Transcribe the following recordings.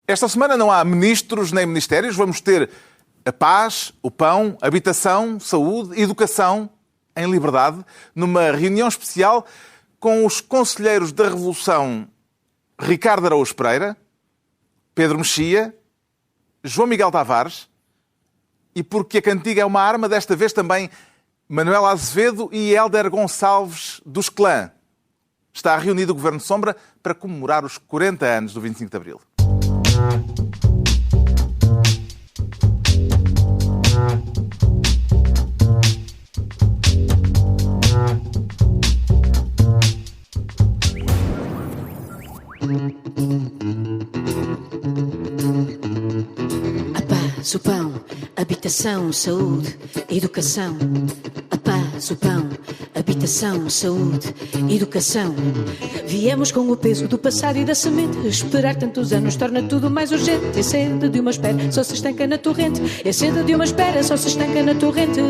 Esta semana não há ministros nem ministérios. Vamos ter a paz, o pão, habitação, saúde, educação em liberdade, numa reunião especial com os conselheiros da Revolução Ricardo Araújo Pereira, Pedro Mexia, João Miguel Tavares e, porque a cantiga é uma arma, desta vez também Manuel Azevedo e Hélder Gonçalves dos Clã. Está reunido o Governo Sombra para comemorar os 40 anos do 25 de Abril. A paz, o pão, habitação, saúde, educação. A paz, o pão, habitação, saúde, educação. Viemos com o peso do passado e da semente. Esperar tantos anos torna tudo mais urgente. É sede de uma espera, só se estanca na torrente. É sede de uma espera, só se estanca na torrente.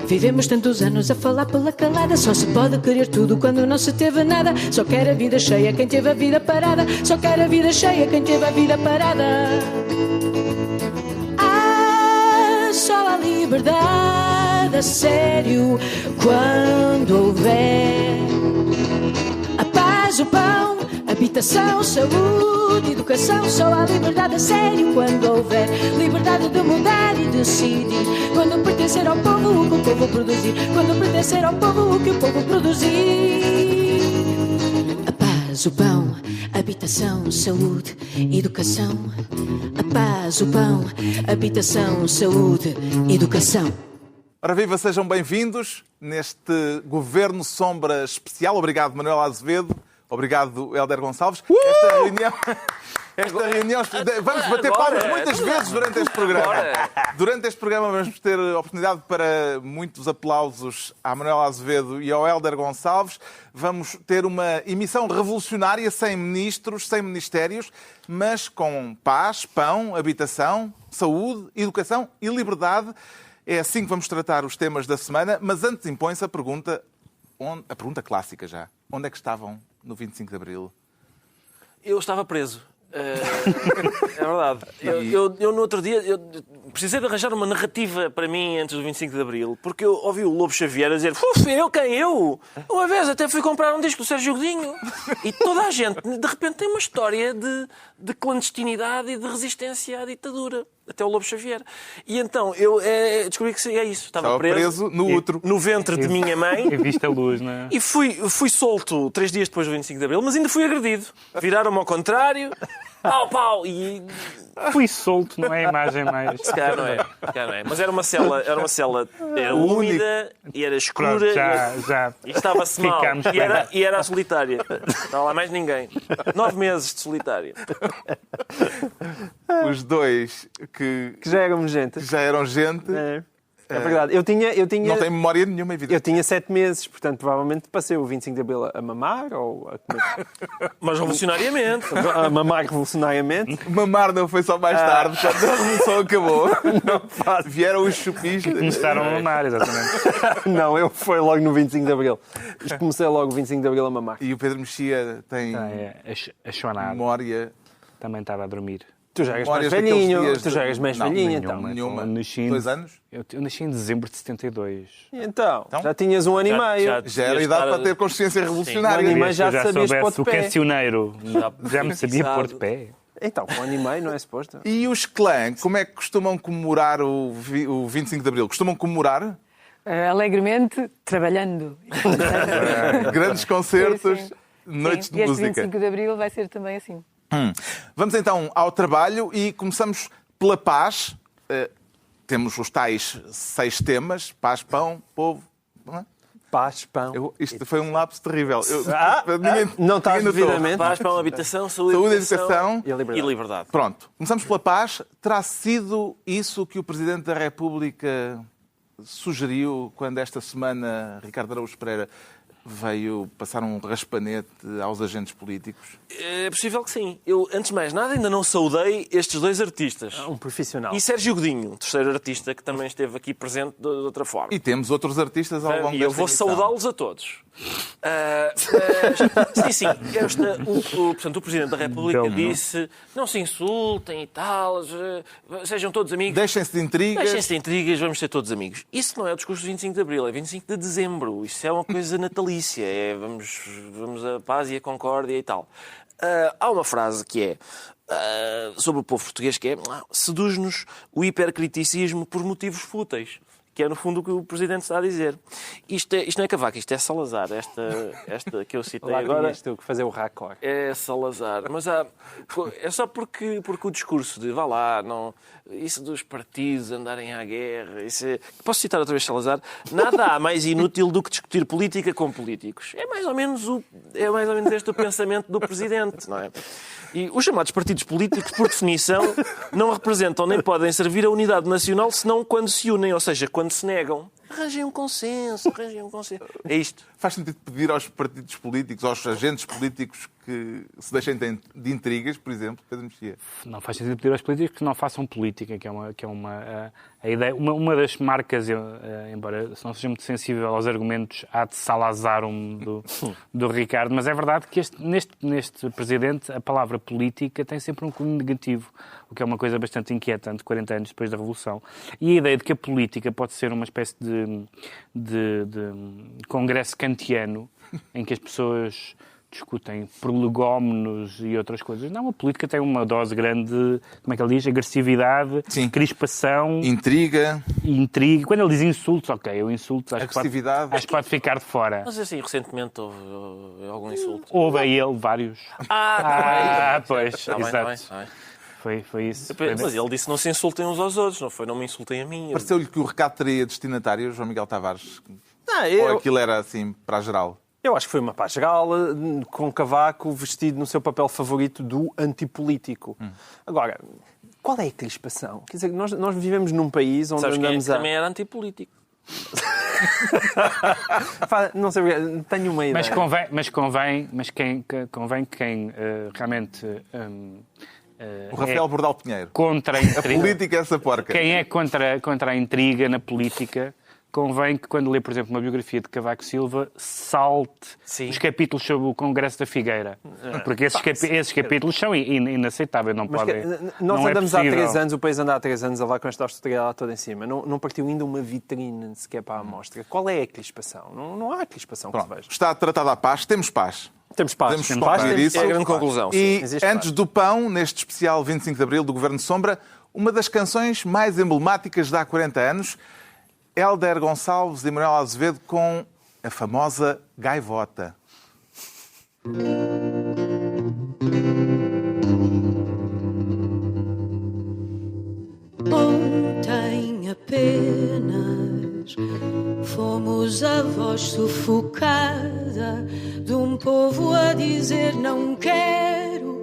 Vivemos tantos anos a falar pela calada. Só se pode querer tudo quando não se teve nada. Só quer a vida cheia quem teve a vida parada. Só quer a vida cheia quem teve a vida parada. Ah, só a liberdade a sério quando houver a paz, o pão, habitação, saúde, educação. Só a liberdade a sério quando houver liberdade de mudar e decidir. Quando pertencer ao povo o que o povo produzir. Quando pertencer ao povo o que o povo produzir. A paz, o pão, habitação, saúde, educação. A paz, o pão, habitação, saúde, educação. Ora viva, sejam bem-vindos neste Governo Sombra especial. Obrigado, Manuel Azevedo. Obrigado, Hélder Gonçalves. Esta reunião... Vamos bater palmas muitas vezes durante este programa. Durante este programa vamos ter oportunidade para muitos aplausos a Manuel Azevedo e ao Hélder Gonçalves. Vamos ter uma emissão revolucionária, sem ministros, sem ministérios, mas com paz, pão, habitação, saúde, educação e liberdade. É assim que vamos tratar os temas da semana, mas antes impõe-se a pergunta clássica já. Onde é que estavam no 25 de Abril? Eu estava preso. É verdade. Eu no outro dia precisei de arranjar uma narrativa para mim antes do 25 de Abril, porque eu ouvi o Lobo Xavier a dizer: eu, quem eu? Uma vez até fui comprar um disco do Sérgio Godinho. E toda a gente, de repente, tem uma história de clandestinidade e de resistência à ditadura. Até o Lobo Xavier. E então eu descobri que é isso. Estava preso no útero. No ventre de minha mãe. E viste a luz, não é? E fui solto 3 dias depois do 25 de Abril, mas ainda fui agredido. Viraram-me ao contrário. Pau! E... Fui solto, não é a imagem mais... Se calhar não é. Mas era uma cela era úmida e era escura. Pronto, já e estava-se mal. E era a solitária. Não estava lá mais ninguém. 9 meses de solitária. Os dois que já eram gente. É verdade. Eu tinha... Não tem memória nenhuma, evidente. Eu tinha 7 meses, portanto, provavelmente passei o 25 de Abril a mamar ou a comer. Mas revolucionariamente. A mamar revolucionariamente. Mamar não foi só mais tarde, quando a revolução acabou. Vieram os chupistas. Começaram a mamar, exatamente. Não, eu fui logo no 25 de Abril. Comecei logo o 25 de Abril a mamar. E o Pedro Mexia tem memória... Também estava a dormir. Tu já eras mais velhinho. Tu já eras mais velhinho, então. Nenhuma. 2 anos? Eu nasci em dezembro de 72. Então, já tinhas 1 ano e meio. Já era idade para ter consciência revolucionária. Um ano e meio já sabias pôr de o pé. cancioneiro já me sabia pôr de pé. Então, com 1 ano e meio não é suposto. E os clãs, como é que costumam comemorar o 25 de Abril? Costumam comemorar? Alegremente, trabalhando. Grandes concertos, sim. noites de e música. Este 25 de Abril vai ser também assim. Vamos então ao trabalho e começamos pela paz. Temos os tais 6 temas: paz, pão, povo. Não é? Paz, pão. Isto foi um lapso terrível. Não estás devidamente. Paz, pão, habitação, saúde, educação e liberdade. Pronto, começamos pela paz. Terá sido isso que o Presidente da República sugeriu quando esta semana Ricardo Araújo Pereira veio passar um raspanete aos agentes políticos? É possível que sim. Eu, antes de mais nada, ainda não saudei estes dois artistas. Um profissional. E Sérgio Godinho, terceiro artista, que também esteve aqui presente de outra forma. E temos outros artistas ao longo E eu desta vou emissão. saudá-los a todos. Sim. Portanto, o Presidente da República Então, não. disse: não se insultem e tal, sejam todos amigos. Deixem-se de intrigas. Deixem-se de intrigas, vamos ser todos amigos. Isso não é o discurso do 25 de Abril, é 25 de Dezembro. Isso é uma coisa natalícia. É vamos à paz e à concórdia e tal. Há uma frase que é sobre o povo português que é: seduz-nos o hipercriticismo por motivos fúteis. Que é, no fundo, o que o Presidente está a dizer. Isto não é Cavaco, isto é Salazar. Esta que eu citei Lá agora tinhas que fazer o raccord. é Salazar. Mas é só porque o discurso de vá lá, não, isso dos partidos andarem à guerra... Posso citar outra vez Salazar? Nada há mais inútil do que discutir política com políticos. É mais ou menos este o pensamento do Presidente, não é? E os chamados partidos políticos, por definição, não representam nem podem servir a unidade nacional senão quando se unem, ou seja, quando se negam. Arranjem um consenso. É isto. Faz sentido pedir aos partidos políticos, aos agentes políticos que se deixem de intrigas, por exemplo, Pedro Mexia? Não faz sentido pedir aos políticos que não façam política, que é a ideia, uma das marcas, embora não seja muito sensível aos argumentos ad Salazarum do Ricardo, mas é verdade que neste Presidente a palavra política tem sempre um cunho negativo, o que é uma coisa bastante inquietante, 40 anos depois da Revolução. E a ideia de que a política pode ser uma espécie de congresso kantiano, em que as pessoas discutem prolegómenos e outras coisas. Não, a política tem uma dose grande de, como é que ele diz? Agressividade, Sim. Crispação, Intriga, intriga. Quando ele diz insultos, ok, eu insulto, acho agressividade. que pode ficar de fora. Mas assim, recentemente houve algum insulto. Houve a ele vários. Pois, Está bem, exato. está bem. Foi isso. Mas ele disse não se insultem uns aos outros, não me insultem a mim. Pareceu-lhe que o recado teria destinatário, João Miguel Tavares? Ou Eu aquilo era assim, para a geral? acho que foi uma paz geral, com Cavaco vestido no seu papel favorito do antipolítico. Agora, qual é a crispação? Quer dizer, nós vivemos num país onde Sabes quem andamos também era antipolítico? Não sei, tenho uma ideia. Convém quem realmente O Rafael Bordal Pinheiro. contra a A intriga. política é essa porca. Quem é contra a intriga na política, convém que, quando lê, por exemplo, uma biografia de Cavaco Silva, salte Sim. os capítulos sobre o Congresso da Figueira. Porque esses capítulos são inaceitáveis, não Mas podem. nós não andamos é há possível. 3 anos, o país anda há 3 anos a lá com esta austeridade lá toda em cima. Não partiu ainda uma vitrine sequer para a amostra. Qual é a crispação? Não há crispação que se Pronto, veja. está tratada a paz, temos paz. Temos paz. Podemos Temos paz, concluir temos isso. É a grande conclusão. E Existe antes paz. do pão, neste especial 25 de Abril do Governo Sombra, uma das canções mais emblemáticas de há 40 anos, Hélder Gonçalves e Manuel Azevedo com a famosa Gaivota. Ontem apenas fomos a voz sufocada de um povo a dizer não quero.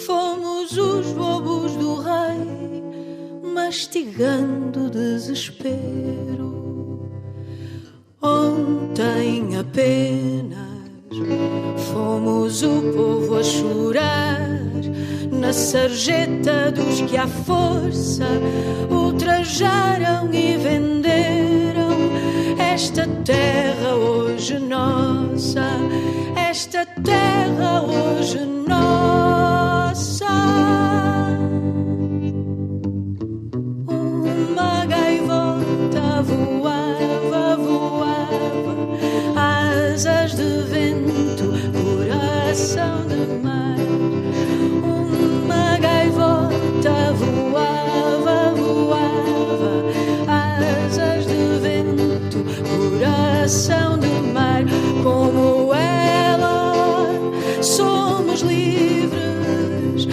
Fomos os lobos do rei mastigando desespero. Ontem apenas fomos o povo a chorar na sarjeta dos que à força ultrajaram e venderam esta terra hoje nossa, esta terra hoje nossa. Uma gaivota voava, asas de vento, coração de mar. Uma gaivota voava, asas de vento, coração de mar. Como ela, somos livres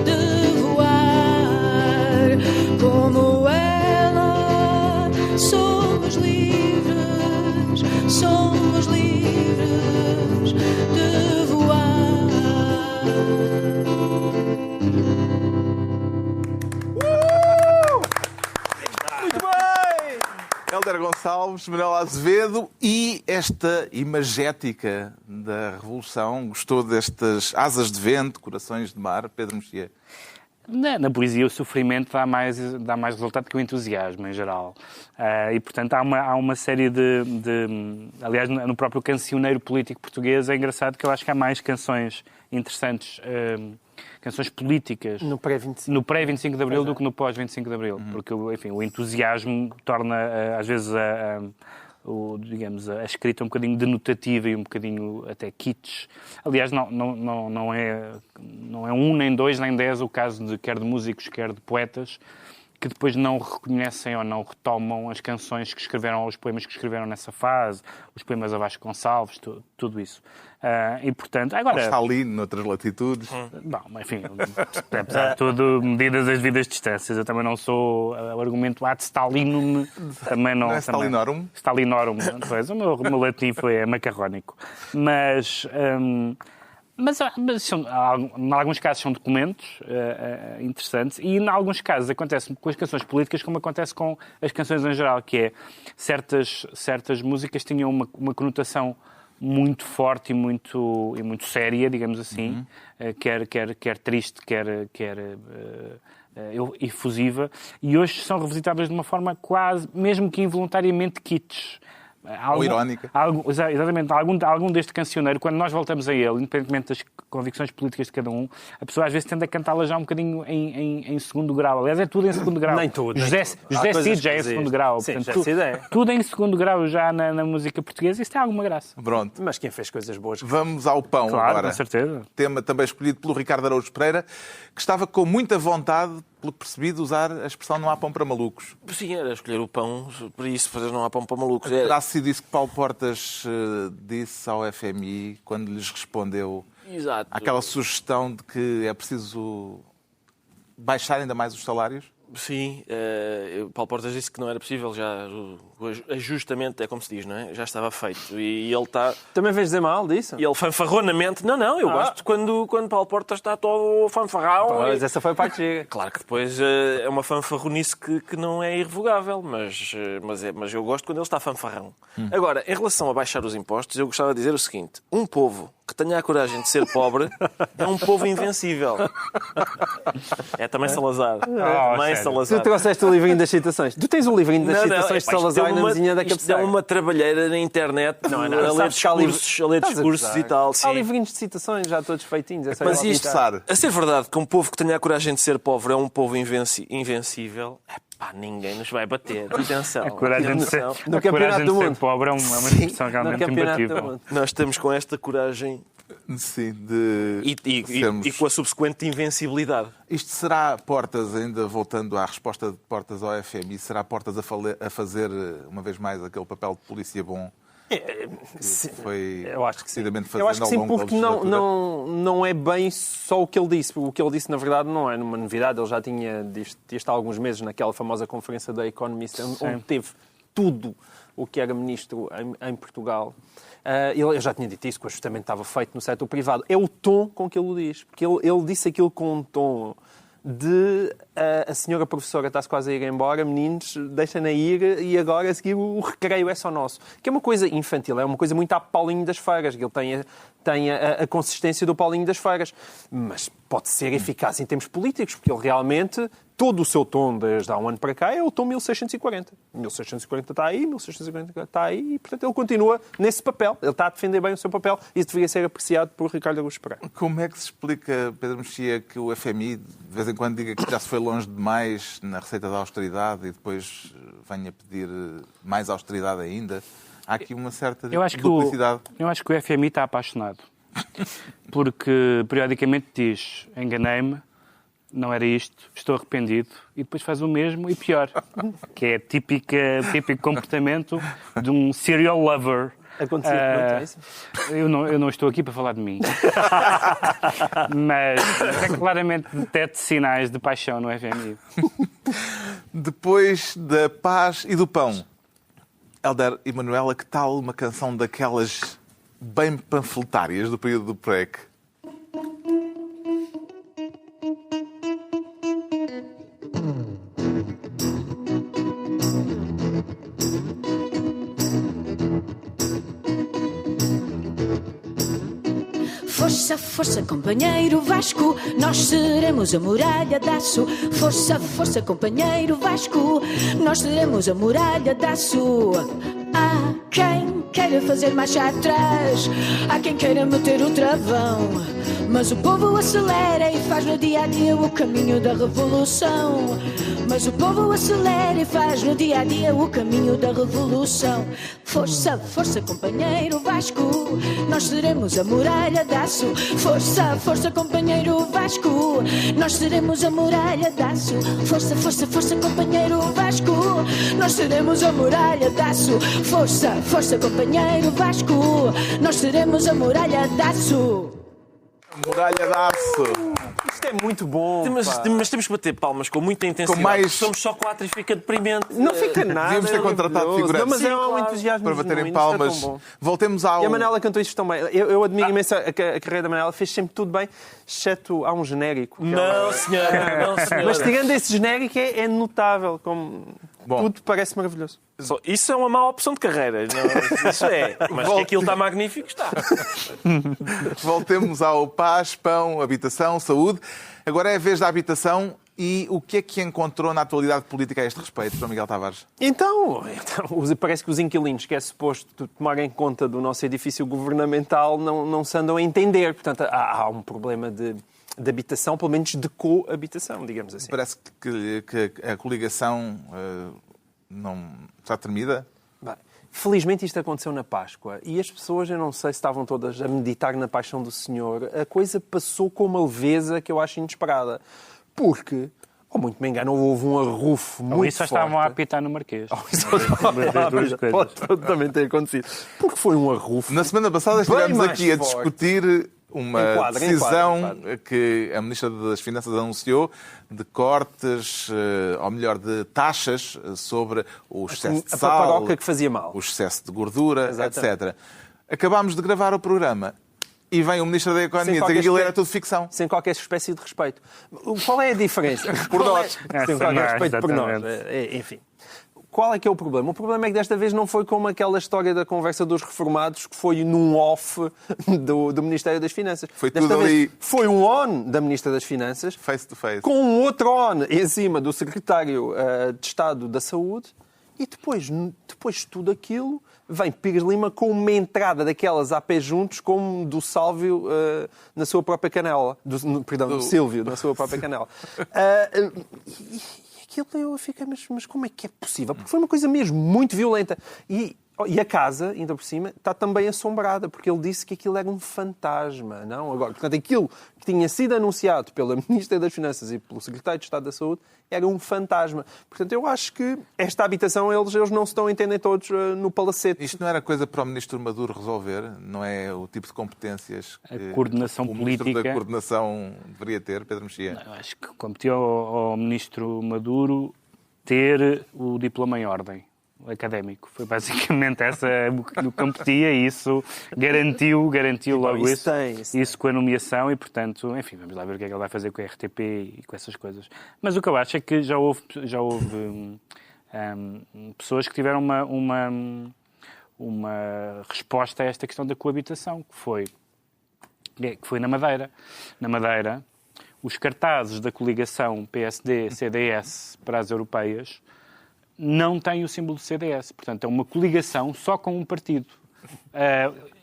de voar. Como ela, somos livres de voar. Hélder Gonçalves Gonçalves, Manuela Azevedo e esta imagética da Revolução. Gostou destas asas de vento, corações de mar, Pedro Mexia? Na poesia o sofrimento dá mais resultado que o entusiasmo, em geral. E, portanto, há uma série aliás, no próprio cancioneiro político português é engraçado que eu acho que há mais canções interessantes, canções políticas No pré-25. no pré-25 de Abril do que no pós-25 de Abril. Porque, enfim, o entusiasmo torna, às vezes, a escrita um bocadinho denotativa e um bocadinho até kitsch. Aliás, não é um, nem dois, nem 10 o caso quer de músicos, quer de poetas, que depois não reconhecem ou não retomam as canções que escreveram, ou os poemas que escreveram nessa fase, os poemas a Vasconcelos, tudo isso. E, portanto, agora... Stalin, noutras latitudes. Bom, enfim, apesar de tudo, medidas as devidas distâncias. Eu também não sou o argumento ad Stalinum, também não... Não é Stalinorum? Stalinorum, pois, o meu latim é macarrónico. Mas em alguns casos são documentos interessantes e em alguns casos acontece com as canções políticas como acontece com as canções em geral, que é certas músicas tinham uma conotação muito forte e muito séria, digamos assim, quer triste, quer efusiva, e hoje são revisitadas de uma forma quase, mesmo que involuntariamente, kitsch. Ou irónica. Exatamente. Algum deste cancioneiro, quando nós voltamos a ele, independentemente das convicções políticas de cada um, a pessoa às vezes tende a cantá-la já um bocadinho em segundo grau. Aliás, é tudo em segundo grau. Nem tudo. José Cid já é em segundo grau. Sim, Portanto, José Cid é. tudo em segundo grau já na música portuguesa. Isso tem alguma graça. Pronto. Mas quem fez coisas boas... Vamos ao pão Claro, agora. com certeza. Tema também escolhido pelo Ricardo Araújo Pereira, que estava com muita vontade, pelo que percebi, de usar a expressão não há pão para malucos. Sim, era escolher o pão, para isso, fazer não há pão para malucos. Terá sido isso que Paulo Portas disse ao FMI quando lhes respondeu Exato. àquela sugestão de que é preciso baixar ainda mais os salários? Sim, Paulo Portas disse que não era possível, já o ajustamento, é como se diz, não é? Já estava feito. E ele está... Também vês dizer mal disso? E ele fanfarronamente... Não, eu gosto quando Paulo Portas está todo fanfarrão. Pois, essa foi a parte chega. Claro que depois é uma fanfarronice que não é irrevogável, mas eu gosto quando ele está fanfarrão. Agora, em relação a baixar os impostos, eu gostava de dizer o seguinte: um povo que tenha a coragem de ser pobre é um povo invencível. É também Salazar. Também Salazar. Tu trouxeste o livrinho das citações. Tu tens o livrinho das citações de Salazar na mesinha da Isto é cabeceira. uma trabalheira na internet a ler discursos e tal. Há Sim. livrinhos de citações já todos feitinhos. É só Mas ir lá isto, pintar. a ser verdade que um povo que tenha a coragem de ser pobre é um povo invencível, ninguém nos vai bater. Atenção. A coragem de ser, No a campeonato coragem de do ser mundo. pobre é uma expressão realmente No campeonato do imbatível. mundo. Nós estamos com esta coragem Sim, de e com a subsequente invencibilidade. Isto será Portas, ainda voltando à resposta de Portas ao FMI, será Portas a fazer, uma vez mais, aquele papel de polícia bom que foi Eu acho que sim. decididamente Eu acho fazendo que ao sim, longo da porque legislatura? não é bem só o que ele disse. O que ele disse, na verdade, não é uma novidade. Ele já tinha dito há alguns meses naquela famosa conferência da Economist, onde teve tudo o que era ministro em Portugal. Ele já tinha dito isso, que o ajustamento estava feito no setor privado. É o tom com que ele o diz. Porque ele disse aquilo com um tom de a senhora professora está-se quase a ir embora, meninos, deixem-na ir e agora a seguir o recreio é só nosso. Que é uma coisa infantil, é uma coisa muito a Paulinho das Feiras, que ele tem a consistência do Paulinho das Feiras. Mas pode ser eficaz em termos políticos, porque ele realmente, todo o seu tom desde há um ano para cá é o tom 1640. 1640 está aí, 1640 está aí, e portanto ele continua nesse papel. Ele está a defender bem o seu papel e isso deveria ser apreciado por Ricardo Araújo Pereira. Como é que se explica, Pedro Mexia, que o FMI de vez em quando diga que já se foi longe demais na receita da austeridade e depois venha pedir mais austeridade ainda? Há aqui uma certa duplicidade. Eu acho que o FMI está apaixonado. Porque periodicamente diz: enganei-me, não era isto, estou arrependido, e depois faz o mesmo e pior, que é típico comportamento de um serial lover. Acontecia muito, é isso? Eu não estou aqui para falar de mim. mas é claramente detecto sinais de paixão no FMI. Depois da paz e do pão, Hélder e Manuela, que tal uma canção daquelas bem panfletárias do período do PREC? Força, força, companheiro Vasco, nós seremos a muralha de aço. Força, força, companheiro Vasco, nós seremos a muralha de aço. Há quem queira fazer marcha atrás, há quem queira meter o travão, mas o povo acelera e faz no dia a dia o caminho da revolução. Mas o povo acelera e faz no dia a dia o caminho da revolução. Força, força, companheiro Vasco, nós seremos a muralha de aço. Força, força, companheiro Vasco, nós seremos a muralha de aço. Força, força, força, companheiro Vasco, nós seremos a muralha de aço. Força, força, companheiro Vasco, nós seremos a muralha de aço. Muralha de aço. Isto é muito bom. Mas temos que bater palmas com muita intensidade. Com mais- Somos só 4 e fica deprimente. Não fica nada. Devíamos ter contratado maravilhoso. figurantes. Não, mas é um Sim, entusiasmo Para baterem genuíno, isto é palmas. tão bom. Voltemos ao... E a Manela cantou isto tão bem. Eu admiro imenso a carreira da Manela. Fez sempre tudo bem, exceto há um genérico. que Não, senhora. Não, senhora. Mas tirando esse genérico é notável. Como Bom. tudo parece maravilhoso. Isso é uma má opção de carreira. Não, isso é. Mas que aquilo está magnífico, está. Voltemos ao paz, pão, habitação, saúde. Agora é a vez da habitação e o que é que encontrou na atualidade política a este respeito, João Miguel Tavares? Então, parece que os inquilinos, que é suposto tomarem conta do nosso edifício governamental, não se andam a entender. Portanto, há um problema de habitação, pelo menos de coabitação, digamos assim. Parece que a coligação não está tremida? Bem, felizmente isto aconteceu na Páscoa e as pessoas, eu não sei se estavam todas a meditar na paixão do Senhor, a coisa passou com uma leveza que eu acho inesperada. Porque, ou muito me engano, houve um arrufo muito Ou isso só forte. estavam a apitar no Marquês. Pode também ter acontecido. Porque foi um arrufo. Na semana passada estivemos mais aqui a forte. discutir uma Enquadra, decisão enquadra. que a Ministra das Finanças anunciou de cortes, ou melhor, de taxas sobre o excesso de A sal, paparoca que fazia mal. o excesso de gordura, Exatamente. etc. Acabámos de gravar o programa e vem o Ministro da Economia dizer que qualquer aquilo era espécie- tudo ficção. Sem qualquer espécie de respeito. Qual é a diferença? Por Qual nós. Sem qualquer Não, respeito por nós. exatamente. Enfim. Qual é que é o problema? O problema é que desta vez não foi como aquela história da conversa dos reformados, que foi num off do Ministério das Finanças. Foi Desta tudo vez ali. foi um on da Ministra das Finanças, Face to face. com um outro on em cima do Secretário de Estado da Saúde, e depois de tudo aquilo vem Pires Lima com uma entrada daquelas a pé juntos, como do Sálvio na sua própria canela. Do Silvio, na sua própria canela. E aquilo eu fiquei, mas como é que é possível? Porque foi uma coisa mesmo muito violenta. E a casa, ainda por cima, está também assombrada, porque ele disse que aquilo era um fantasma, não? Agora, portanto, aquilo que tinha sido anunciado pela Ministra das Finanças e pelo Secretário de Estado da Saúde era um fantasma. Portanto, eu acho que esta habitação, eles não se estão a entender todos no palacete. Isto não era coisa para o Ministro Maduro resolver? Não é o tipo de competências que A coordenação o Ministro da política- Coordenação deveria ter, Pedro Mexia? Eu acho que competiu ao Ministro Maduro ter o diploma em ordem académico. Foi basicamente essa o que competia e isso garantiu logo isso tem. isso com a nomeação e, portanto, enfim, vamos lá ver o que é que ele vai fazer com a RTP e com essas coisas. Mas o que eu acho é que já houve pessoas que tiveram uma resposta a esta questão da coabitação, que foi na Madeira. Na Madeira, os cartazes da coligação PSD-CDS para as europeias não têm o símbolo do CDS. Portanto, é uma coligação só com um partido.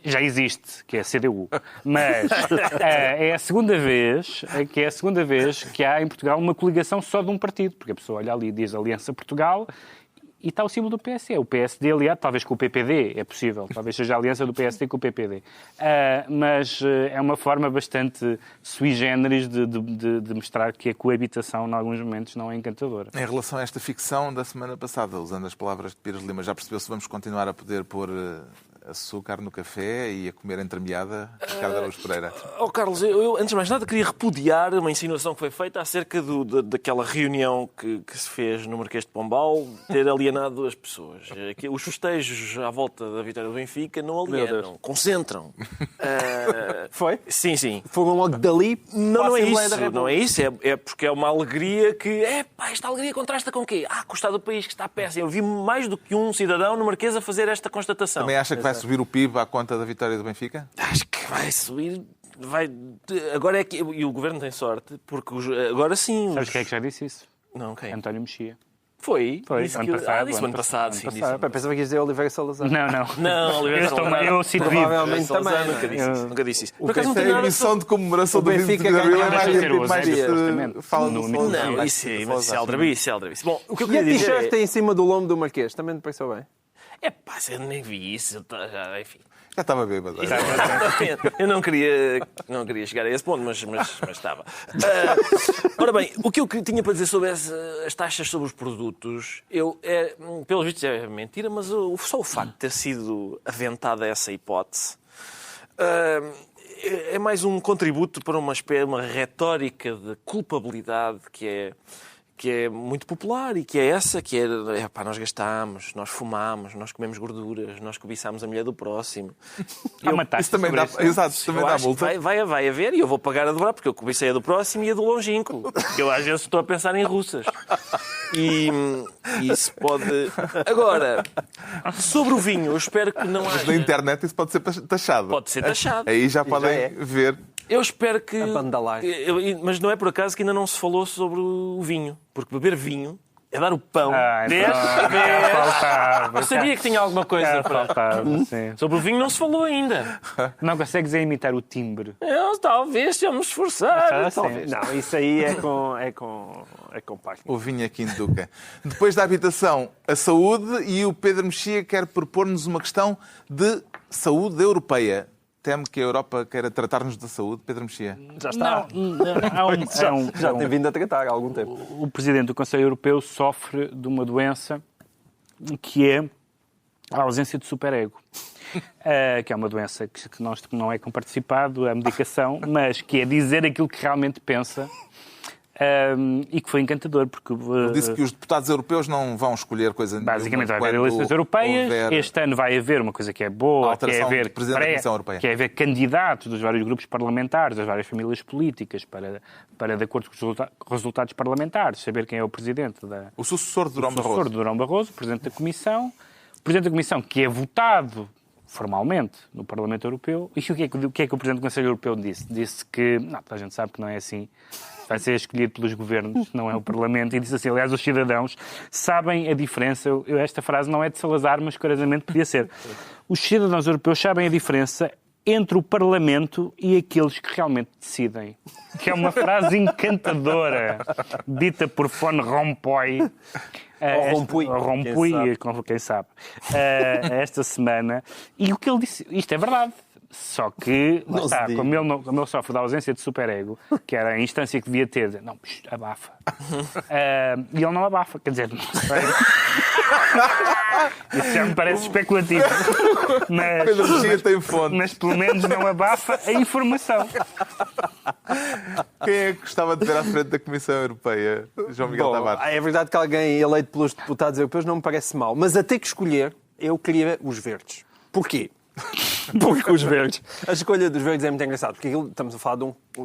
Já existe, que é a CDU. Mas é a segunda vez que há em Portugal uma coligação só de um partido. Porque a pessoa olha ali e diz Aliança Portugal e está o símbolo do PSD. O PSD, aliado, talvez com o PPD, é possível. Talvez seja a aliança do PSD com o PPD. Mas é uma forma bastante sui generis de mostrar que a coabitação, em alguns momentos, não é encantadora. Em relação a esta ficção da semana passada, usando as palavras de Pires Lima, já percebeu se vamos continuar a poder pôr açúcar no café e a comer entremeada? Ricardo Araújo Pereira. Oh, Carlos, eu, antes de mais nada, queria repudiar uma insinuação que foi feita acerca daquela reunião que se fez no Marquês de Pombal ter alienado as pessoas. Os festejos à volta da vitória do Benfica não alienam, concentram. Foi? Sim, sim. Foram logo dali para a Não é Assembleia da isso, República. não é isso. É porque é uma alegria que... esta alegria contrasta com o quê? Com o estado do país que está péssimo. Eu vi mais do que um cidadão no Marquês a fazer esta constatação. Também acha que vai subir o PIB à conta da vitória do Benfica? Acho que vai subir agora é que... E o Governo tem sorte, porque agora sim... Sabes quem é que já disse isso? Não, quem? António Mexia. Foi? Foi, Disse ano que... passado, disse ano ano passado, sim. passado. Disse. Pensava que ias dizer Oliveira Salazar. Não. Não, Oliveira Salazar. Eu cito vivo. Provavelmente Salazar também. nunca disse isso. Nunca disse isso. O Por acaso não que é tem a nada emissão de comemoração O do 25 Benfica de Abril ganha é mais mais cedo, mais exatamente. fala No do microfone. Não, isso é aldrabice, é aldrabice. Bom, o que eu E a queria t-shirt dizer em cima do lombo do Marquês, também te pareceu bem? é... Pá, eu nem vi isso. Enfim. Já estava bêbado. Eu não queria chegar a esse ponto, mas estava. Ora bem, o que eu tinha para dizer sobre as taxas sobre os produtos, pelos vistos é mentira, mas só o facto de ter sido aventada essa hipótese é mais um contributo para uma retórica de culpabilidade que é muito popular e que é essa, que é pá, nós gastamos, nós fumamos, nós comemos gorduras, nós cobiçamos a mulher do próximo. Há uma taxa Isso também sobre dá, isso. exato, isso também Eu dá acho que multa. vai haver e eu vou pagar a dobrar porque eu cobicei a do próximo e a do longínquo. Porque eu às vezes estou a pensar em russas. E isso pode... Agora, sobre o vinho, eu espero que não haja... Na internet isso pode ser taxado. Pode ser taxado. Aí já podem é. ver. Eu espero que... A banda larga. Mas não é por acaso que ainda não se falou sobre o vinho. Porque beber vinho é dar o pão. Faltava. Eu sabia que tinha alguma coisa para... Faltava, sim. Sobre o vinho não se falou ainda. Não consegues imitar o timbre. Talvez se eu me esforçar. sim. Talvez. Não, isso aí é com pacto. O vinho aqui em Duca. Depois da habitação, a saúde, e o Pedro Mexia quer propor-nos uma questão de saúde europeia. Teme que a Europa queira tratar-nos da saúde, Pedro Mexia? Já está. Já tem vindo a tratar há algum tempo. O Presidente do Conselho Europeu sofre de uma doença que é a ausência de superego. Que é uma doença que não é comparticipado, a medicação, mas que é dizer aquilo que realmente pensa. E que foi encantador, porque... Ele disse que os deputados europeus não vão escolher coisa nenhuma. Basicamente vai haver quando eleições europeias. houver Este ano vai haver uma coisa que é boa, que é alteração haver, de Presidente da Comissão Europeia. que é haver candidatos dos vários grupos parlamentares, das várias famílias políticas, para de acordo com os resultados parlamentares, saber quem é o Presidente O sucessor de Durão o sucessor Barroso. de Durão Barroso, o Presidente da Comissão. O Presidente da Comissão que é votado formalmente no Parlamento Europeu. E o que é que o Presidente do Conselho Europeu disse? Disse que, não, a gente sabe que não é assim. Vai ser escolhido pelos governos, não é o Parlamento. E disse assim, aliás, os cidadãos sabem a diferença. Esta frase não é de Salazar, mas curiosamente podia ser. Os cidadãos europeus sabem a diferença entre o Parlamento e aqueles que realmente decidem. Que é uma frase encantadora, dita por Von Rompuy. Rompuy, quem sabe. Esta semana. E o que ele disse, isto é verdade. Só que, como ele sofre da ausência de superego, que era a instância que devia ter, não, abafa. E ele não abafa, quer dizer, não sei. Isso já me parece especulativo. Pedro Mexia tem fonte. Mas pelo menos não abafa a informação. Quem é que gostava de ver à frente da Comissão Europeia? João Miguel Tavares. É verdade que alguém eleito pelos deputados europeus não me parece mal, mas a ter que escolher, eu queria os verdes. Porquê? Porque os verdes. A escolha dos verdes é muito engraçada, porque estamos a falar de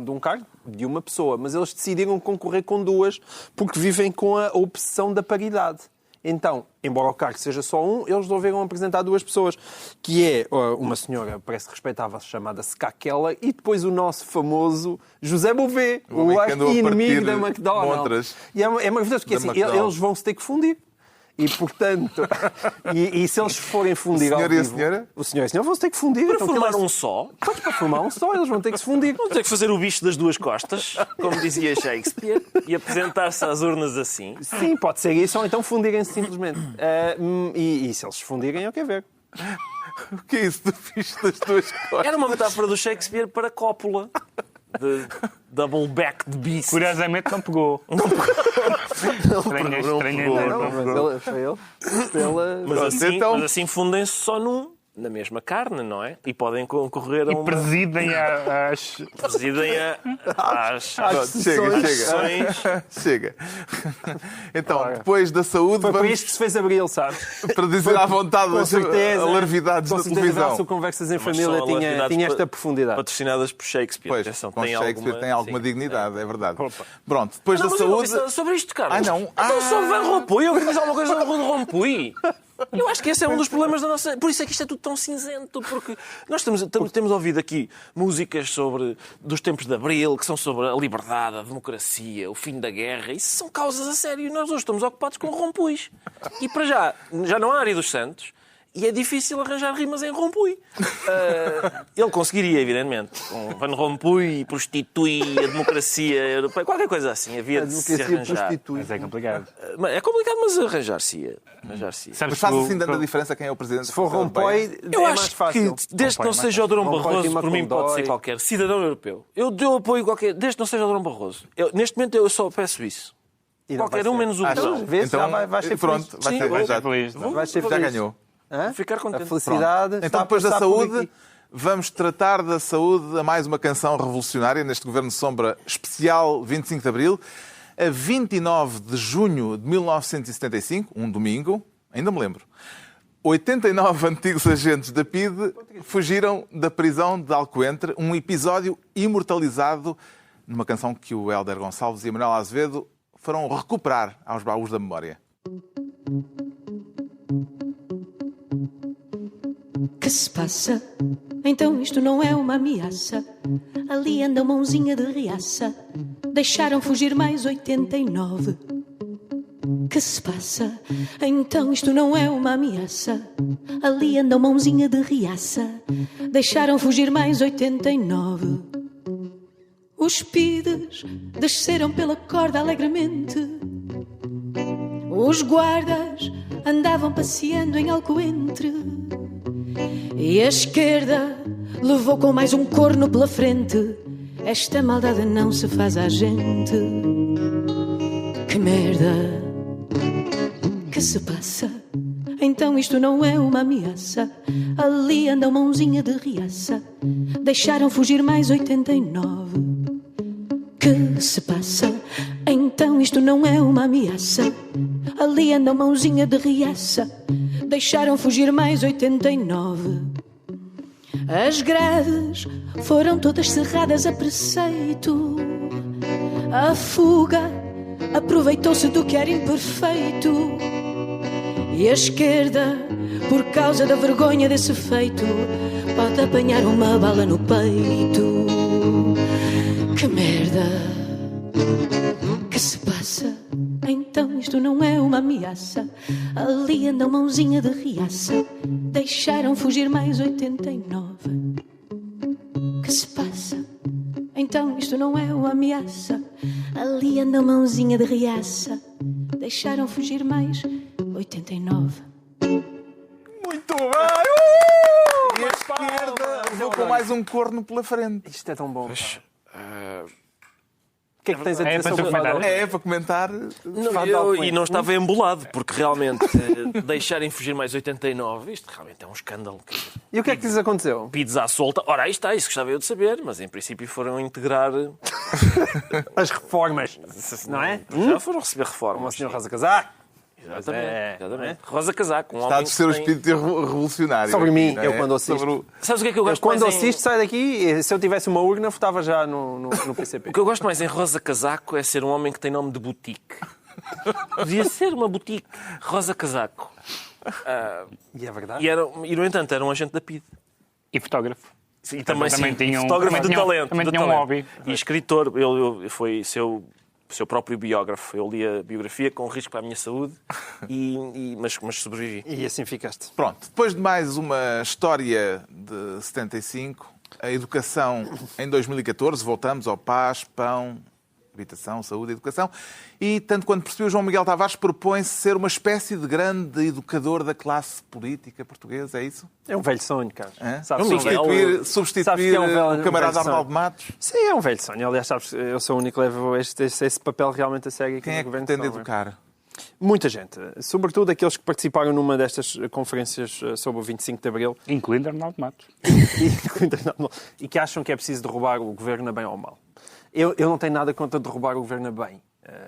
um cargo, de uma pessoa, mas eles decidiram concorrer com duas porque vivem com a obsessão da paridade. Então, embora o cargo seja só um, eles resolveram apresentar duas pessoas, que é uma senhora, parece respeitável, chamada Ska Keller, e depois o nosso famoso José Bové, o inimigo da McDonald's. E é maravilhoso, porque assim, eles vão se ter que fundir. E, portanto, e se eles forem fundir ao senhor e a vivo, senhora? o senhor e a senhora vão se ter que fundir. Para Então, formar um só? Pois, para formar um só, eles vão ter que se fundir. Vão ter que fazer o bicho das duas costas, como dizia Shakespeare, e apresentar-se às urnas assim. Sim, pode ser isso, ou então fundirem-se simplesmente. E se eles se fundirem, eu quero ver. O que é isso do bicho das duas costas? Era uma metáfora do Shakespeare para cópula. De double back de beast. Curiosamente não pegou. Estranha. Não, foi ele. Mas assim fundem-se só na mesma carne, não é? E podem concorrer a E uma... presidem às... Chega. Então, depois da saúde, Foi por vamos isto que se fez Abril, sabe? para dizer à vontade Com as certeza. alarvidades da Com certeza, televisão. a nossa Conversas em Mas Família são tinha alarvidades esta profundidade. Patrocinadas por Shakespeare. Pois, Atenção, com Shakespeare tem alguma sim. dignidade, é verdade. Pronto, depois Não, da mas eu não saúde... disse sobre isto, Carlos. Ah, não? Então só Van Rompuy. Eu queria dizer alguma coisa do Rompuy. Eu acho que esse é um dos problemas da nossa... Por isso é que isto é tudo tão cinzento, porque nós temos ouvido aqui músicas dos tempos de Abril, que são sobre a liberdade, a democracia, o fim da guerra. Isso são causas a sério e nós hoje estamos ocupados com rompuis. E para já não há Ari dos Santos. E é difícil arranjar rimas em Rompuy. Ele conseguiria, evidentemente. Van Rompuy, prostitui, a democracia europeia, qualquer coisa assim. Havia de se arranjar. Mas é complicado. É complicado, mas arranjar-se-ia. Mas faz assim tanta diferença quem é o presidente. Se for Rompuy, Eu é acho mais fácil. que, desde que não seja o Durão Rompuy Barroso, rima por mim com pode dói. ser qualquer cidadão europeu. Eu dou apoio a qualquer... Desde que não seja o Durão Barroso. Neste momento eu só peço isso. E não Qualquer vai um ser. menos o Acho. Durão. Vês? Então, Já vai ser pronto, feliz. vai Sim, ser vou- já, feliz. Vai ser já feliz. ganhou. Hã? Ficar A contente. felicidade Então, está a depois da passar por saúde, aqui. vamos tratar da saúde a mais uma canção revolucionária neste Governo de Sombra especial 25 de Abril. A 29 de junho de 1975, um domingo, ainda me lembro, 89 antigos agentes da PIDE fugiram da prisão de Alcoentre, um episódio imortalizado numa canção que o Hélder Gonçalves e a Manuel Azevedo foram recuperar aos baús da memória. Que se passa? Então isto não é uma ameaça. Ali anda uma mãozinha de riaça. Deixaram fugir mais 89. Que se passa? Então isto não é uma ameaça. Ali anda uma mãozinha de riaça. Deixaram fugir mais 89. Os pides desceram pela corda alegremente. Os guardas andavam passeando em Alcoentre. E a esquerda levou com mais um corno pela frente. Esta maldade não se faz à gente. Que merda. Que se passa? Então isto não é uma ameaça. Ali anda uma mãozinha de riaça. Deixaram fugir mais 89. Que se passa? Então isto não é uma ameaça. Ali anda uma mãozinha de riaça. Deixaram fugir mais 89. As grades foram todas cerradas a preceito. A fuga aproveitou-se do que era imperfeito. E a esquerda, por causa da vergonha desse feito, pode apanhar uma bala no peito. Que merda. Que se passa? Então isto não é uma ameaça. Ali anda uma mãozinha de riaça. Deixaram fugir mais 89. Que se passa? Então isto não é uma ameaça. Ali anda uma mãozinha de riaça. Deixaram fugir mais 89. Muito bem! E a esquerda levou com mais um corno pela frente. Isto é tão bom. O que é que tens a É dizer para sobre o comentar. Fado? É, para comentar. E não estava embolado, porque realmente deixarem fugir mais 89, isto realmente é um escândalo. E o que é que lhes aconteceu? Pides à solta. Ora, aí está, isso gostava eu de saber, mas em princípio foram integrar. As reformas, não é? Já foram receber Como o reformas. senhor Rosa Casaco. Exatamente. É. Exatamente. Rosa Casaco, um Está a homem descer o que tem... espírito revolucionário. Sobre mim, não é? eu quando assisto. Sobre o- Sabes o que é que eu gosto Quando mais assisto, sai daqui e se eu tivesse uma urna, votava já no PCP. O que eu gosto mais em Rosa Casaco é ser um homem que tem nome de boutique. Podia ser uma boutique. Rosa Casaco. E é verdade. E, no entanto, era um agente da PIDE. E fotógrafo. E também, Também sim, tinha um- fotógrafo também de tinha um- talento. também de tinha um talento. hobby. E escritor. Ele foi seu próprio biógrafo. Eu li a biografia com risco para a minha saúde, mas sobrevivi. E assim ficaste. Pronto, depois de mais uma história de 75, a educação em 2014, voltamos ao paz, pão, habitação, saúde e educação. E, tanto quanto percebi, João Miguel Tavares propõe-se ser uma espécie de grande educador da classe política portuguesa, é isso? É um velho sonho, cara. Hã? Sabes, Substituir sabes que é um velho- o camarada velho sonho. Arnaldo Matos? Sim, é um velho sonho. Aliás, sabes, eu sou o único que levo esse papel realmente a sério aqui Quem no é que Governo pretende de Sombra. educar? Muita gente. Sobretudo aqueles que participaram numa destas conferências sobre o 25 de Abril Incluindo Arnaldo Matos. e que acham que é preciso derrubar o Governo a bem ou mal. Eu não tenho nada contra derrubar o Governo a bem.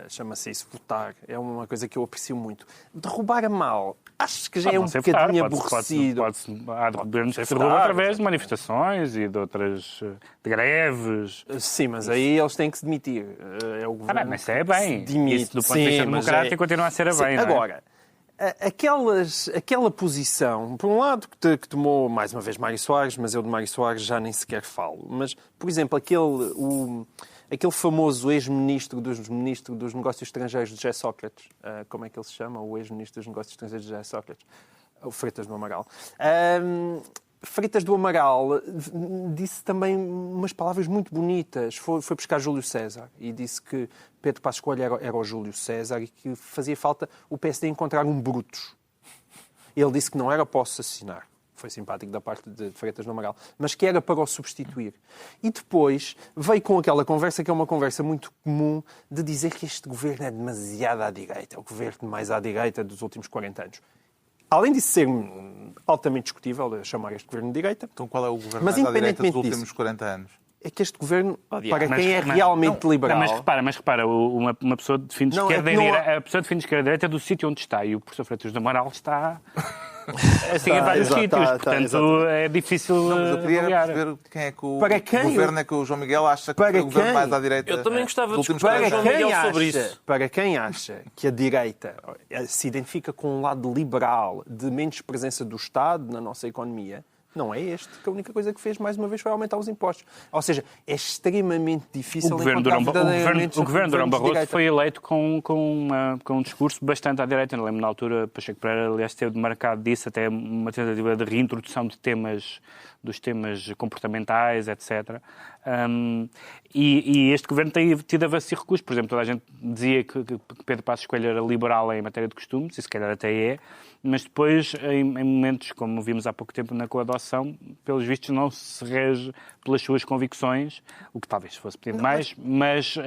Chama-se isso, votar. É uma coisa que eu aprecio muito. Derrubar a mal, acho que já é um bocadinho aborrecido. Há governos que se votar, derrubam através de manifestações e de outras de greves. Sim, mas aí eles têm que se demitir. É o Ah, governo bem, mas isso é bem. que se demite. Isso, do ponto de vista Sim, mas democrático, continua a ser a Sim, bem. não é? agora, aquela posição, por um lado, que tomou, mais uma vez, Mário Soares, mas eu de Mário Soares já nem sequer falo. Mas, por exemplo, aquele famoso ex-ministro dos Negócios Estrangeiros de José Sócrates, como é que ele se chama? O ex-ministro dos Negócios Estrangeiros de José Sócrates, o Freitas do Amaral. Freitas do Amaral disse também umas palavras muito bonitas. Foi buscar Júlio César e disse que Pedro Passos Coelho era o Júlio César e que fazia falta o PSD encontrar um Brutus. Ele disse que não era para o assassinar. Foi simpático da parte de Freitas do Amaral. Mas que era para o substituir. E depois veio com aquela conversa, que é uma conversa muito comum, de dizer que este governo é demasiado à direita. É o governo mais à direita dos últimos 40 anos. Além de ser altamente discutível chamar este governo de direita... Então qual é o governo mais à direita dos últimos 40 anos? É que este governo, para quem é realmente liberal... Mas repara, uma pessoa define esquerda e direita, a pessoa define esquerda e direita do sítio onde está, e o professor Freitas do Amaral está assim em vários sítios, portanto é difícil mas eu queria perceber quem é que o governo é que o João Miguel acha que é o governo mais à direita. Eu também gostava de discutir João Miguel sobre isso. Para quem acha que a direita se identifica com um lado liberal de menos presença do Estado na nossa economia, não é este, que a única coisa que fez, mais uma vez, foi aumentar os impostos. Ou seja, é extremamente difícil encontrar verdadeiramente... O governo de Durão Barroso foi eleito com um discurso bastante à direita. Eu lembro, na altura, Pacheco Pereira, aliás, teve demarcado disso, até uma tentativa de reintrodução dos temas comportamentais, etc. E este governo tem tido a recursos. Por exemplo, toda a gente dizia que Pedro Passos Coelho era liberal em matéria de costumes, e se calhar até é, mas depois, em momentos, como vimos há pouco tempo na coadoção, pelos vistos não se rege pelas suas convicções, o que talvez fosse pedido mais, mas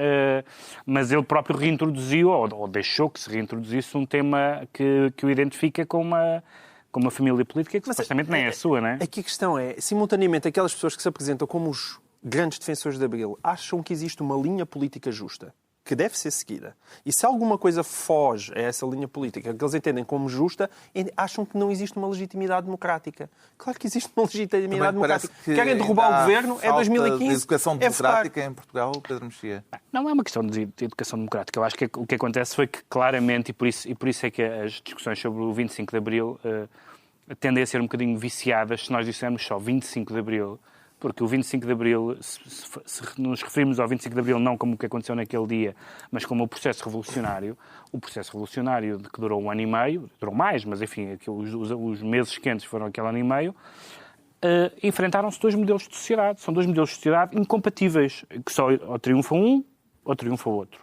ele próprio reintroduziu, ou deixou que se reintroduzisse um tema que o identifica com uma família política que supostamente nem é a sua, não é? Aqui a questão é, simultaneamente, aquelas pessoas que se apresentam como os grandes defensores de Abril acham que existe uma linha política justa que deve ser seguida. E se alguma coisa foge a essa linha política que eles entendem como justa, acham que não existe uma legitimidade democrática. Claro que existe uma legitimidade democrática. Querem derrubar o governo, é 2015. De educação democrática em Portugal, Pedro Mexia? Não é uma questão de educação democrática. Eu acho que o que acontece foi que claramente, e por isso é que as discussões sobre o 25 de Abril tendem a ser um bocadinho viciadas se nós dissermos só 25 de Abril, porque o 25 de Abril, se nos referimos ao 25 de Abril não como o que aconteceu naquele dia, mas como o processo revolucionário que durou 1 ano e meio, durou mais, mas enfim, os meses quentes foram aquele ano e meio, enfrentaram-se dois modelos de sociedade. São dois modelos de sociedade incompatíveis, que só ou triunfa um ou triunfa o outro.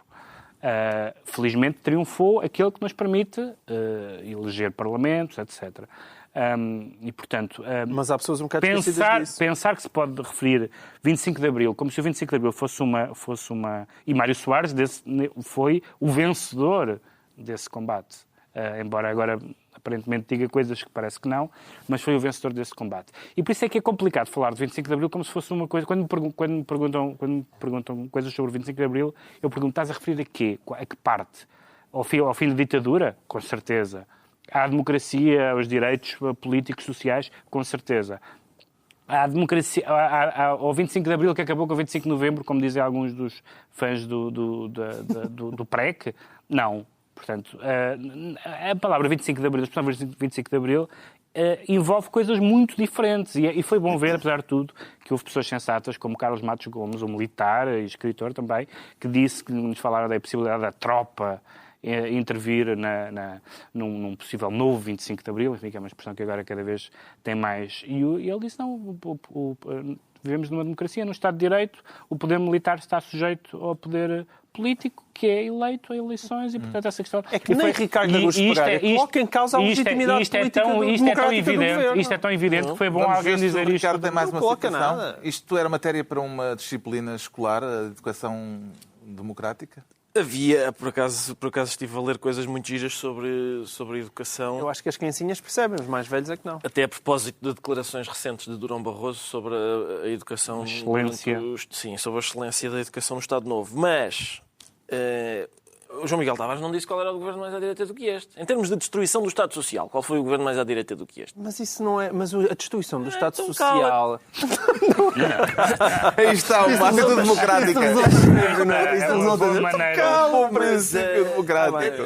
Felizmente triunfou aquele que nos permite eleger parlamentos, etc. E, portanto, mas há pessoas um bocado esquecidas disso. Pensar que se pode referir 25 de Abril como se o 25 de Abril fosse uma... E Mário Soares foi o vencedor desse combate. Embora agora aparentemente diga coisas que parece que não, mas foi o vencedor desse combate. E por isso é que é complicado falar de 25 de Abril como se fosse uma coisa... Quando me perguntam coisas sobre o 25 de Abril, eu pergunto, estás a referir a quê? A que parte? Ao fim da ditadura? Com certeza. À democracia, aos direitos políticos, sociais, com certeza. À democracia, ao 25 de Abril, que acabou com o 25 de Novembro, como dizem alguns dos fãs do PREC, não. Portanto, a palavra 25 de Abril, a expressão 25 de Abril, envolve coisas muito diferentes. E foi bom ver, apesar de tudo, que houve pessoas sensatas, como Carlos Matos Gomes, um militar e escritor também, que nos falaram da possibilidade da tropa intervir num possível novo 25 de Abril, enfim, que é uma expressão que agora cada vez tem mais. E ele disse, não, vivemos numa democracia, num Estado de Direito, o poder militar está sujeito ao poder político, que é eleito a eleições, e, portanto, essa questão... É que nem Ricardo Araújo Pereira coloca em causa a legitimidade política democrática do governo. Isto é tão evidente que foi bom alguém dizer isto. Ricardo, tem mais uma citação. Nada. Isto era matéria para uma disciplina escolar, a educação democrática? Havia, por acaso estive a ler coisas muito giras sobre educação. Eu acho que as criancinhas percebem, os mais velhos é que não. Até a propósito de declarações recentes de Durão Barroso sobre a educação... Excelência. Sim, sobre a excelência da educação no Estado Novo. Mas O João Miguel Tavares não disse qual era o governo mais à direita do que este. Em termos de destruição do Estado Social, qual foi o governo mais à direita do que este? Mas isso não é... Mas a destruição do Estado então Social... Aí está, uma atitude democrática. É uma boa maneira. O princípio democrático.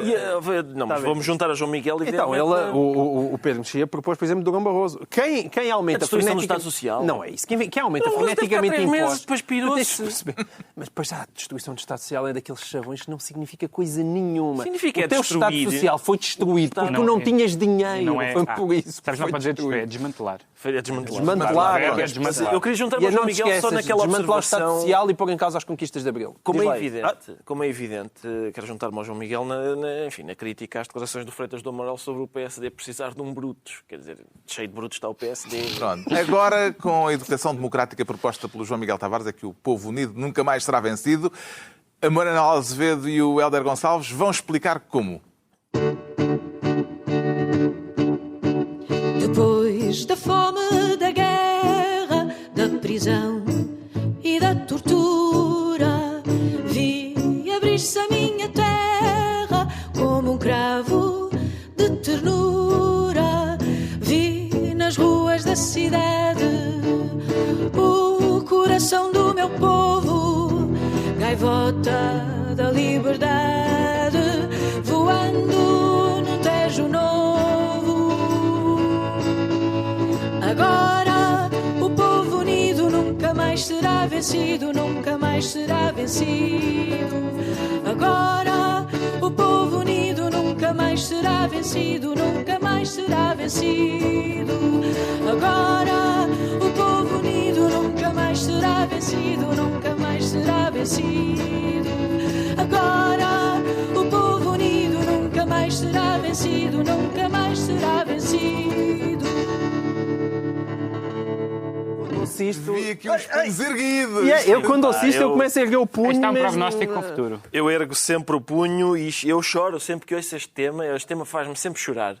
Não, mas vamos juntar a João Miguel e Então, o Pedro Mexia propôs, por exemplo, Durão Barroso. Quem aumenta A destruição do Estado Social? Não é isso. Quem aumenta Não, mas deve freneticamente estar 3 meses, impostos... depois pirou-se. Deixa-me perceber. Mas depois a destruição do Estado Social é daqueles chavões que não significa coisa nenhuma. Significa o teu Estado destruir. Social foi destruído porque tu Não, não tinhas dinheiro. Não é, Foi por isso. Sabes, não foi pode dizer destruído. é desmantelar. Foi a desmantelar. Desmantelar. É desmantelar. Eu queria juntar-me E ao João não te Miguel só esqueças, naquela desmantelar o Estado observação. Social e pôr em causa as conquistas de Abril. Como Diz é lá. evidente, quero juntar-me ao João Miguel na crítica às declarações do Freitas do Amaral sobre o PSD precisar de um Brutus. Quer dizer, cheio de Brutus está o PSD. Pronto. Agora, com a educação democrática proposta pelo João Miguel Tavares, é que o povo unido nunca mais será vencido. A Mariana Azevedo e o Hélder Gonçalves vão explicar como. Depois da fome, da guerra, da prisão e da tortura, vi abrir-se a minha terra como um cravo de ternura. Vi nas ruas da cidade o coração do meu povo, gaivota da liberdade, voando num Tejo novo. Agora o povo unido nunca mais será vencido, nunca mais será vencido. Agora o povo unido nunca mais será vencido, nunca mais será vencido. Agora o povo unido nunca mais será vencido, nunca mais será vencido. Agora o povo unido nunca mais será vencido, nunca mais será vencido. Vi aqui os punhos erguidos. Eu, quando assisto, eu começo a erguer o punho. Este é um mesmo. prognóstico com o futuro. Eu ergo sempre o punho e eu choro sempre que ouço este tema. Este tema faz-me sempre chorar.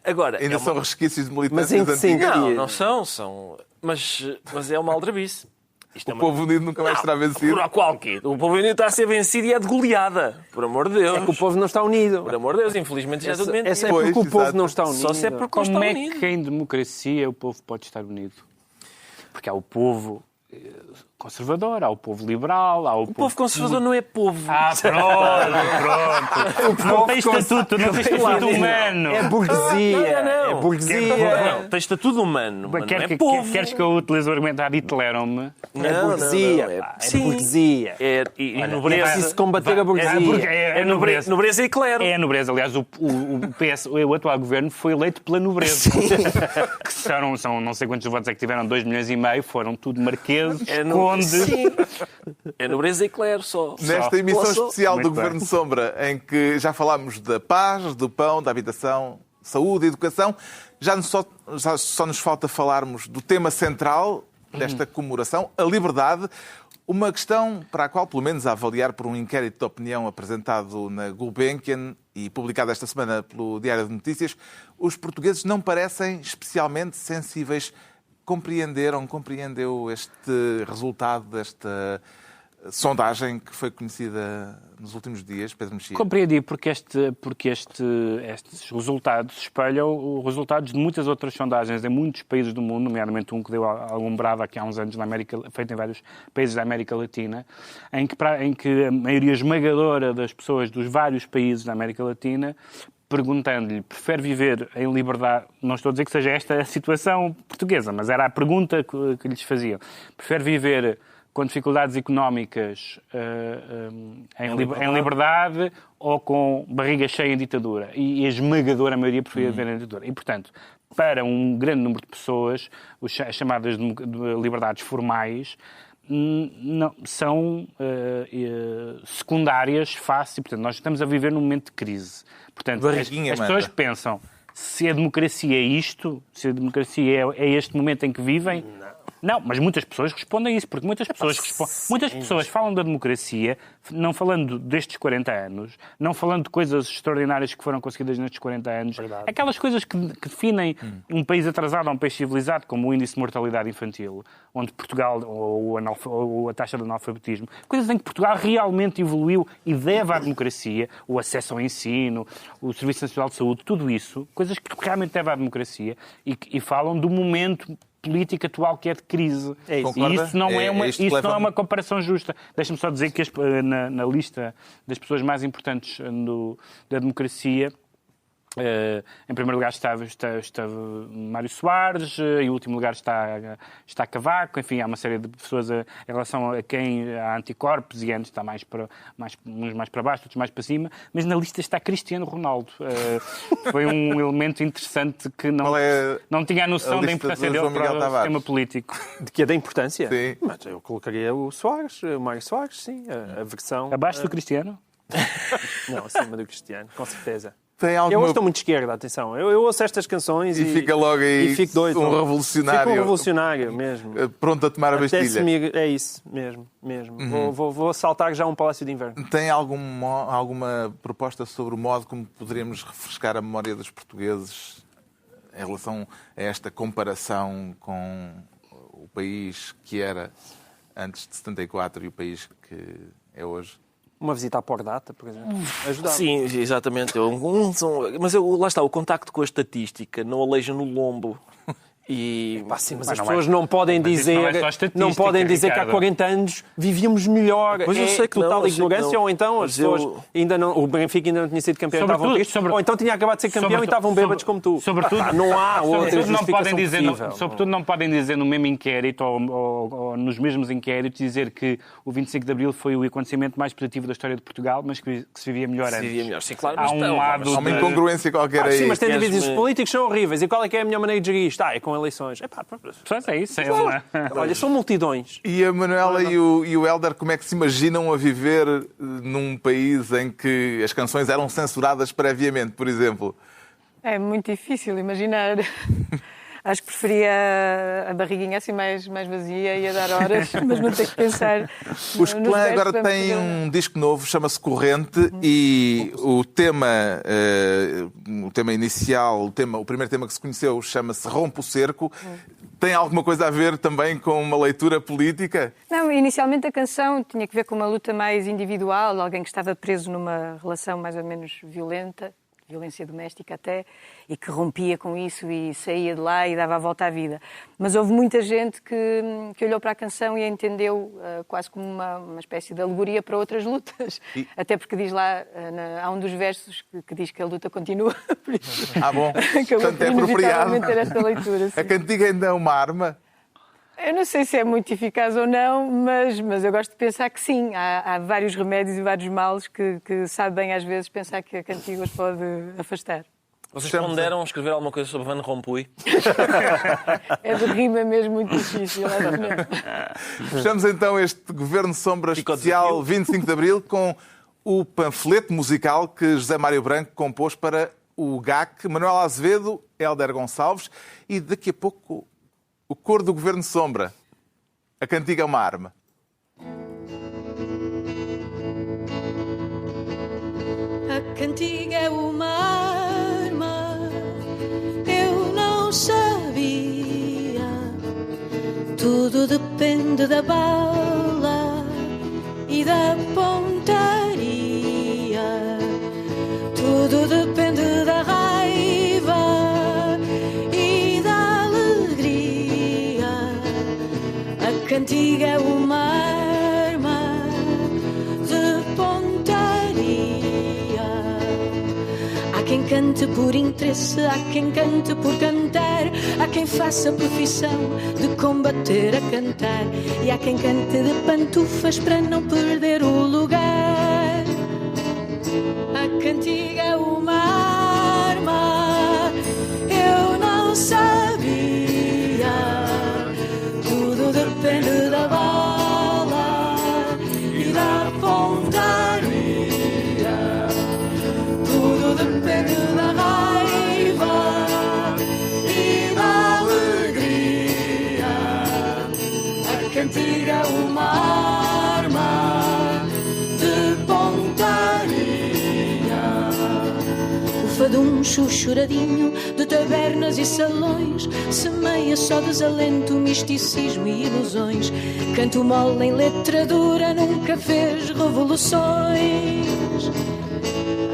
Agora, Ainda são resquícios de militância Mas em que antiga. sentido? Não são. Mas é uma aldrabice. Isto é O povo unido nunca mais será vencido. Por qualquer. O povo unido está a ser vencido e é de goleada. Por amor de Deus. É que o povo não está unido. Por amor de Deus, infelizmente já é tudo mentira. Essa é porque Pois, o povo exato. não está unido. Só se é porque Como está é unido. que em democracia o povo pode estar unido? Porque há o povo conservador, há o povo liberal, há o O povo conservador não é povo. Pronto. Não tem estatuto, não tem estatuto humano. É burguesia. Não. É burguesia. Não, tem estatuto humano, mas não é povo. Queres que eu utilize o argumentário Hitleram-me? É burguesia. não. pá. É Sim. burguesia. E É nobreza. preciso combater a burguesia. É nobreza. Nobreza e clero. É a nobreza. Aliás, o atual governo foi eleito pela nobreza. Que são não sei quantos votos é que tiveram, 2,5 milhões, foram tudo marqueses, condes. Sim. É nobreza e clero só. Nesta emissão Só. especial do Muito Governo bem. Sombra, em que já falámos da paz, do pão, da habitação, saúde e educação, só nos falta falarmos do tema central desta comemoração, a liberdade. Uma questão para a qual, pelo menos a avaliar por um inquérito de opinião apresentado na Gulbenkian e publicado esta semana pelo Diário de Notícias, os portugueses não parecem especialmente sensíveis. Compreendeu este resultado desta sondagem que foi conhecida nos últimos dias, Pedro Mexia? Compreendi, porque estes resultados espelham os resultados de muitas outras sondagens em muitos países do mundo, nomeadamente um que deu algum brado aqui há uns anos, feito em vários países da América Latina, em que a maioria esmagadora das pessoas dos vários países da América Latina, perguntando-lhe, prefere viver em liberdade, não estou a dizer que seja esta a situação portuguesa, mas era a pergunta que lhes faziam, prefere viver com dificuldades económicas em liberdade ou com barriga cheia em ditadura? E a esmagadora maioria preferia viver em ditadura. E, portanto, para um grande número de pessoas, as chamadas de liberdades formais não, são secundárias, face, portanto, nós estamos a viver num momento de crise. Portanto, as pessoas pensam, se a democracia é isto, se a democracia é este momento em que vivem, Não, mas muitas pessoas respondem a isso, porque muitas pessoas falam da democracia, não falando destes 40 anos, não falando de coisas extraordinárias que foram conseguidas nestes 40 anos, aquelas coisas que definem um país atrasado a um país civilizado, como o índice de mortalidade infantil, onde Portugal, ou a taxa de analfabetismo, coisas em que Portugal realmente evoluiu e deve à democracia, o acesso ao ensino, o Serviço Nacional de Saúde, tudo isso, coisas que realmente devem à democracia e falam do momento política atual que é de crise. É isso. E isso não é Leva-me- uma comparação justa. Deixa-me só dizer que na lista das pessoas mais importantes da democracia, em primeiro lugar estava Mário Soares, em último lugar está Cavaco, enfim, há uma série de pessoas em relação a quem há anticorpos e antes está uns mais para baixo, outros mais para cima, mas na lista está Cristiano Ronaldo. Foi um elemento interessante que não tinha a noção da importância dele para o sistema político. De que é da importância? Sim. Mas eu colocaria o Soares, o Mário Soares, sim, a versão... Abaixo do Cristiano? Não, acima do Cristiano, com certeza. Tem Eu alguma... hoje estou muito de esquerda, atenção. Eu ouço estas canções E fica logo aí e fico doido. um revolucionário. Fico um revolucionário mesmo. Pronto a tomar a Até Bastilha. é isso, mesmo. Vou assaltar já um palácio de inverno. Tem alguma proposta sobre o modo como poderíamos refrescar a memória dos portugueses em relação a esta comparação com o país que era antes de 74 e o país que é hoje? Uma visita à Pordata, por exemplo. Ajudava. Sim, exatamente. Mas lá está, o contacto com a estatística não aleija no lombo. E... Sim, mas Mas as não pessoas é- não podem mas isso não é dizer, só estatística, não podem dizer que há Ricardo. 40 anos vivíamos melhor. Pois eu sei que não, total eu sei que ignorância, não. ou então as Mas eu- pessoas ainda não, o Benfica ainda não tinha sido campeão e estavam Sobretudo- tristes, ou então tinha acabado de ser campeão e estavam bêbados como tu. Sobretudo, Não há outra sobretudo não podem justificação dizer, possível. sobretudo não podem dizer no mesmo inquérito ou nos mesmos inquéritos dizer que o 25 de Abril foi o acontecimento mais positivo da história de Portugal, mas que se vivia melhor Se antes. vivia melhor. Sim, claro. Há Mas um não, lado Há uma de- incongruência qualquer aí. Sim, mas tem Queres-me- divididos. Os políticos são horríveis. E qual é que é a melhor maneira de gerir isto? É com eleições. Pois é isso, é uma... Olha, são multidões. E a Manuela e o Hélder, como é que se imaginam a viver num país em que as canções eram censuradas previamente, por exemplo? É muito difícil imaginar. Acho que preferia a barriguinha assim mais vazia e a dar horas, mas não ter que pensar. Os nos Clã versos, agora vamos têm fazer um disco novo, chama-se Corrente, e o tema inicial, o primeiro tema que se conheceu, chama-se Rompe o Cerco. Tem alguma coisa a ver também com uma leitura política? Não, inicialmente a canção tinha que ver com uma luta mais individual, alguém que estava preso numa relação mais ou menos violenta, violência doméstica até, e que rompia com isso e saía de lá e dava a volta à vida. Mas houve muita gente que olhou para a canção e a entendeu quase como uma espécie de alegoria para outras lutas. Até porque diz lá, há um dos versos que diz que a luta continua. Por isso, Bom. acabou Portanto, por é apropriado. inevitavelmente ter esta leitura. Sim. A cantiga ainda é uma arma? Eu não sei se é muito eficaz ou não, mas eu gosto de pensar que sim. Há vários remédios e vários males que sabe bem às vezes pensar que a cantiga os pode afastar. Vocês ponderam escrever alguma coisa sobre Van Rompuy? É de rima mesmo muito difícil. Acho mesmo. Fechamos então este Governo Sombra Fica o especial 25 de Abril com o panfleto musical que José Mário Branco compôs para o GAC, Manuel Azevedo, Hélder Gonçalves e daqui a pouco o coro do Governo Sombra. A cantiga é uma arma. A cantiga é uma arma, eu não sabia. Tudo depende da bala e da pontaria. Tudo depende da raiva e da alegria. A cantiga é uma arma de pontaria. Há quem cante por interesse, há quem cante por cantar, há quem faça profissão de combater a cantar, e há quem cante de pantufas para não perder o lugar. A cantiga é uma arma, eu não sabia. Tudo depende da bala e da pontaria. Tudo depende da raiva e da alegria. faduncho choradinho de tabernas e salões, semeia só desalento, misticismo e ilusões. Canto mole em letra dura, nunca fez revoluções.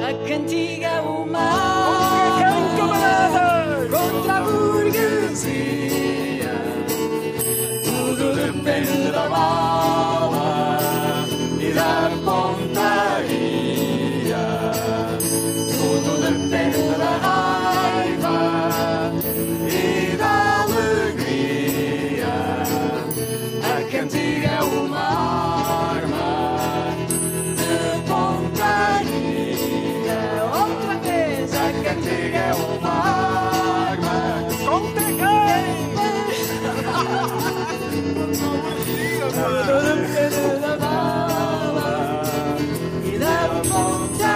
A cantiga é o mal contra a burguesia. Tudo depende da bala e da pontaria. Tudo depende da raiva e da alegria. A cantiga é uma arma de pontaria. Outra vez, a cantiga é uma arma contra quem? Tudo depende da bala e da pontaria.